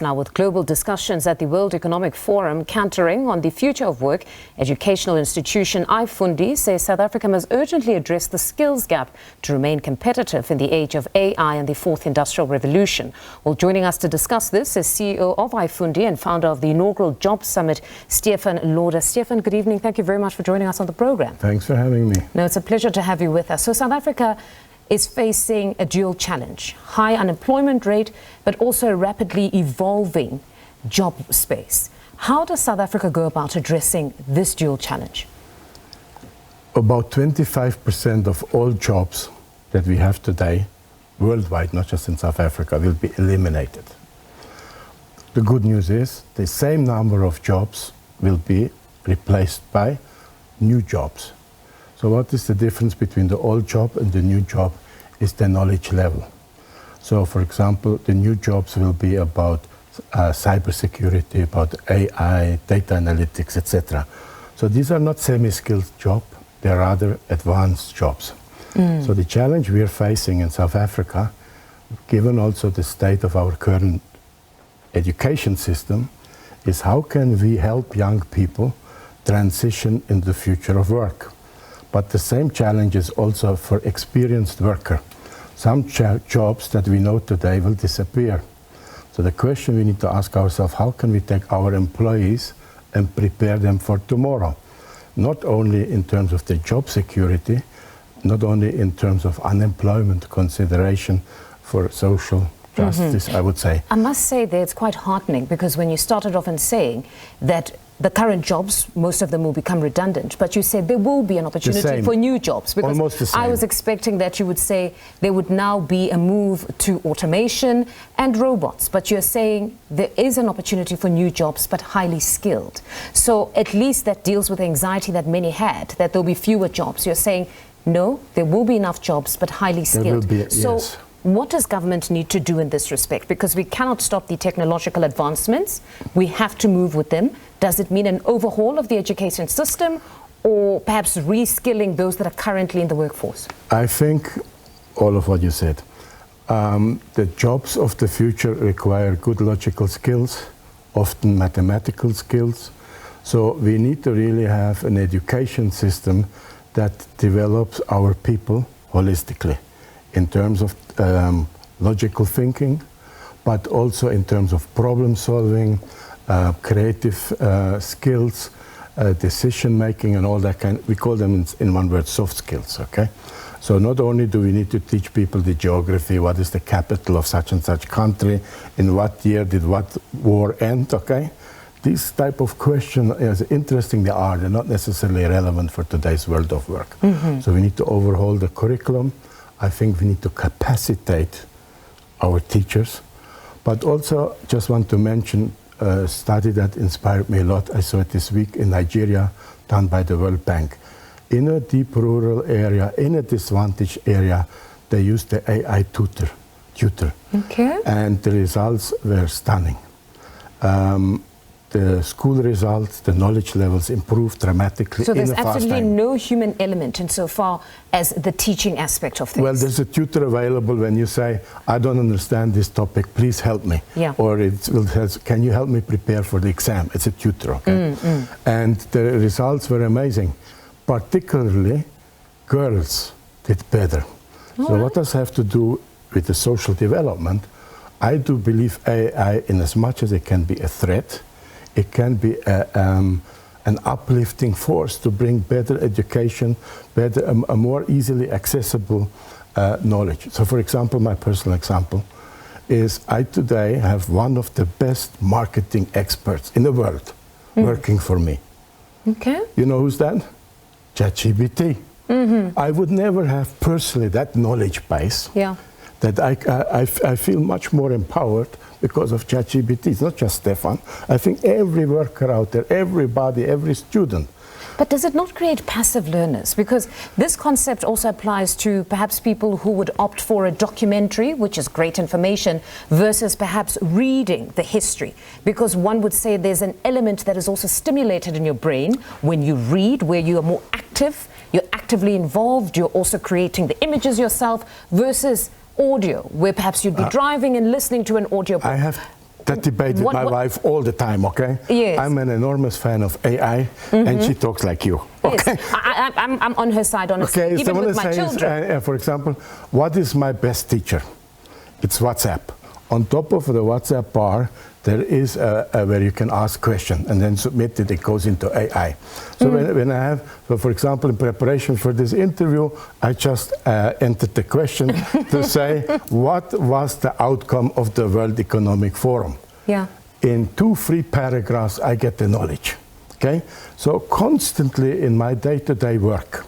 Now, with global discussions at the World Economic Forum cantering on the future of work, educational institution IFundi says South Africa must urgently address the skills gap to remain competitive in the age of AI and the fourth industrial revolution. Well, joining us to discuss this is CEO of IFundi and founder of the inaugural Job Summit, Stefan Lauder. Stefan, good evening. Thank you very much for joining us on the program. Thanks for having me. No, it's a pleasure to have you with us. So South Africa is facing a dual challenge, high unemployment rate, but also a rapidly evolving job space. How does South Africa go about addressing this dual challenge? About 25% of all jobs that we have today, worldwide, not just in South Africa, will be eliminated. The good news is the same number of jobs will be replaced by new jobs. So what is the difference between the old job and the new job is the knowledge level. So for example, the new jobs will be about cybersecurity, about AI, data analytics, etc. So these are not semi-skilled jobs, they are rather advanced jobs. So the challenge we are facing in South Africa, given also the state of our current education system, is how can we help young people transition in the future of work. But the same challenge is also for experienced worker. Some jobs that we know today will disappear. So the question we need to ask ourselves, how can we take our employees and prepare them for tomorrow? Not only in terms of the job security, not only in terms of unemployment consideration for social justice, I would say. I must say that it's quite heartening, because when you started off in saying that the current jobs, most of them will become redundant, but you said there will be an opportunity for new jobs. Because almost the same. I was expecting that you would say there would now be a move to automation and robots, but you're saying there is an opportunity for new jobs, but highly skilled. So at least that deals with the anxiety that many had, that there'll be fewer jobs. You're saying, no, there will be enough jobs, but highly skilled. There will be, so yes. What does government need to do in this respect? Because we cannot stop the technological advancements. We have to move with them. Does it mean an overhaul of the education system, or perhaps reskilling those that are currently in the workforce? I think all of what you said. The jobs of the future require good logical skills, often mathematical skills. So we need to really have an education system that develops our people holistically, in terms of logical thinking, but also in terms of problem solving, creative skills, decision making, and all that kind. We call them in one word soft skills. Okay, so not only do we need to teach people the geography, what is the capital of such and such country, in what year did what war end. Okay, these type of questions, as interesting they are, they're not necessarily relevant for today's world of work. So we need to overhaul the curriculum. I think we need to capacitate our teachers, but also just want to mention a study that inspired me a lot. I saw it this week in Nigeria, done by the World Bank. In a deep rural area, in a disadvantaged area, they used the AI tutor. Okay. And the results were stunning. The school results, the knowledge levels improved dramatically. So there's in a fast absolutely time. no human element insofar as the teaching aspect of things. Well, there's a tutor available when you say, I don't understand this topic, please help me. Yeah. Or it will say, can you help me prepare for the exam? It's a tutor, okay? And the results were amazing. Particularly, girls did better. So what does have to do with the social development? I do believe AI, in as much as it can be a threat, it can be an uplifting force to bring better education, better, a more easily accessible knowledge. So for example, my personal example is I today have one of the best marketing experts in the world working for me. Okay. You know who's that? ChatGPT. I would never have personally that knowledge base. Yeah. That I feel much more empowered because of ChatGPT. It's not just Stefan. I think every worker out there, everybody, every student. But does it not create passive learners? Because this concept also applies to perhaps people who would opt for a documentary, which is great information, versus perhaps reading the history. Because one would say there's an element that is also stimulated in your brain when you read, where you are more active, you're actively involved, you're also creating the images yourself, versus audio, where perhaps you'd be driving and listening to an audio book. that debate with my wife all the time, okay? Yes. I'm an enormous fan of AI, and she talks like you, okay? Yes. I'm on her side, honestly, Okay, even with my children. For example, what is my best teacher? It's WhatsApp. On top of the WhatsApp bar, there is where you can ask questions and then submit it. It goes into AI. So when I have, for example, in preparation for this interview, I just entered the question to say, what was the outcome of the World Economic Forum? Yeah. In 2-3 paragraphs, I get the knowledge. Okay? So constantly in my day-to-day work,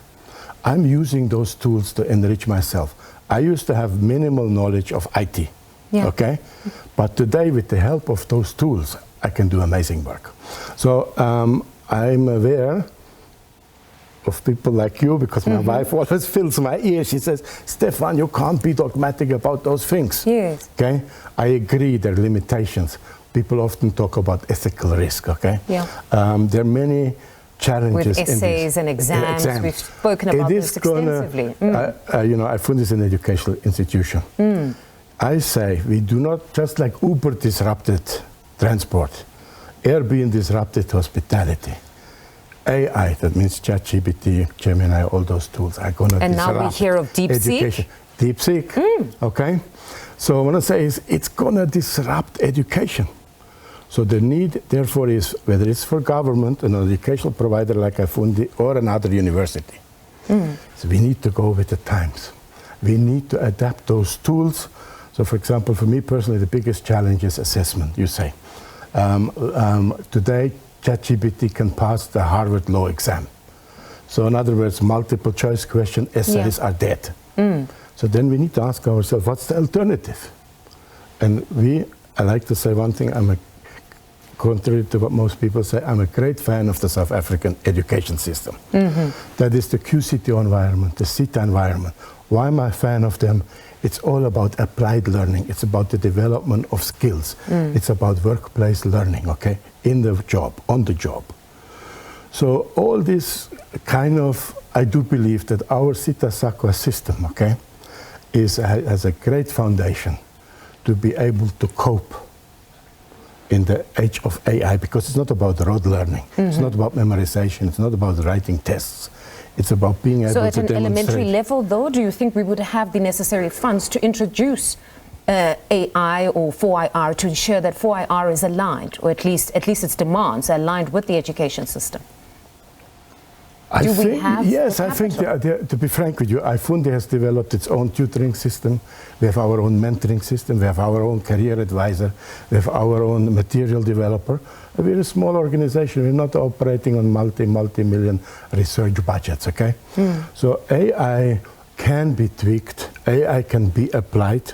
I'm using those tools to enrich myself. I used to have minimal knowledge of IT. Yeah. Okay, but today with the help of those tools, I can do amazing work. So I'm aware of people like you because my wife always fills my ears. She says, Stefan, you can't be dogmatic about those things. Yes. Okay, I agree there are limitations. People often talk about ethical risk. Okay, yeah. There are many challenges with essays and exams. We've spoken about this extensively. IFundi is an educational institution. I say we do not, just like Uber disrupted transport, Airbnb disrupted hospitality. AI, that means ChatGPT, Gemini, all those tools are going to disrupt. And now we hear of education. DeepSeek, okay? So I want to say is it's going to disrupt education. So the need, therefore, is whether it's for government, an educational provider like IFundi, or another university. So we need to go with the times. We need to adapt those tools. So, for example, for me personally, the biggest challenge is assessment, you say. Today, ChatGPT can pass the Harvard Law exam. So, in other words, multiple choice question essays are dead. So then we need to ask ourselves, what's the alternative? And I like to say one thing, contrary to what most people say, I'm a great fan of the South African education system. That is the QCT environment, the CETA environment. Why am I a fan of them? It's all about applied learning. It's about the development of skills. It's about workplace learning, okay? In the job, on the job. So all this kind of, I do believe that our CETA-SAQA system, okay, has a great foundation to be able to cope in the age of AI, because it's not about rote learning. It's not about memorization. It's not about writing tests. It's about being able to demonstrate. So at an elementary level, though, do you think we would have the necessary funds to introduce AI or 4IR to ensure that 4IR is aligned, or at least its demands are aligned with the education system? Yes, I think, to be frank with you, IFundi has developed its own tutoring system. We have our own mentoring system. We have our own career advisor. We have our own material developer. We're a small organization. We're not operating on multi-million research budgets, okay? So AI can be tweaked. AI can be applied.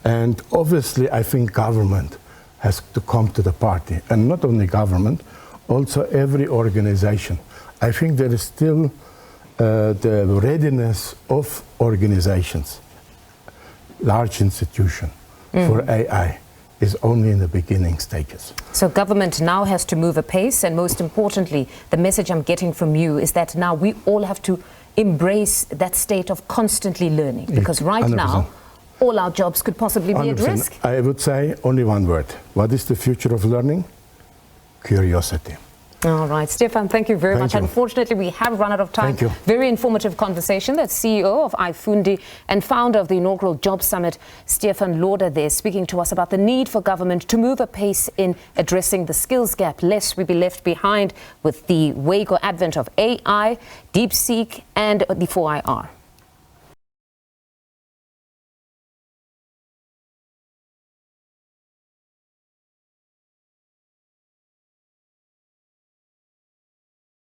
And obviously, I think government has to come to the party. And not only government, also every organization. I think there is still the readiness of organizations, large institutions, for AI is only in the beginning stages. So government now has to move apace, and most importantly, the message I'm getting from you is that now we all have to embrace that state of constantly learning, because right 100%. Now, all our jobs could possibly be 100%. At risk. I would say only one word. What is the future of learning? Curiosity. All right, Stefan, thank you very much. Unfortunately, we have run out of time. Thank you. Very informative conversation. That's CEO of IFundi and founder of the inaugural Job Summit, Stefan Lauder, there speaking to us about the need for government to move apace in addressing the skills gap, lest we be left behind with the wake or advent of AI, DeepSeek, and the 4IR.